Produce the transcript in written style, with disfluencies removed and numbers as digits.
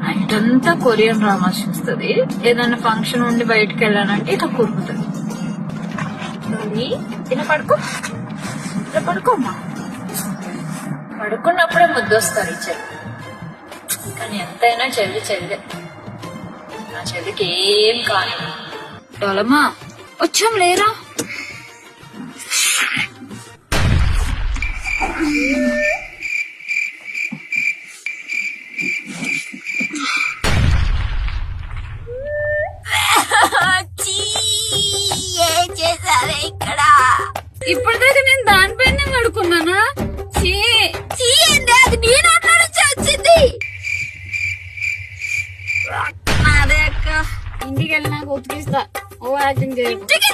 Night అంతా Korean dramas చూస్తుంది. ఏదైనా ఫంక్షన్ ఉండి బయటకు వెళ్ళానంటే ఇలా కొరుకుతుంది. ఇలా పడుకో, ఇలా పడుకోమ్మా. పడుకున్నప్పుడే ముద్దొస్తారు ఈ చెల్లి. కానీ ఎంతైనా చెల్లి చెల్లి. నా చెల్లికి ఏం కాని. డోలమ్మా వచ్చాం లేరా? ఏం చేశారే ఇక్కడ? ఇప్పటిదాకా నేను దానిపైన పడుకున్నానా? చీ ఏంటి అది నీ నోట్లో నుంచి వచ్చింది? అదే అక్క, ఇంటికి వెళ్ళి నాకు ఉతికిస్తా. ఓ యాక్టింగ్ చేయ. ఇంటికి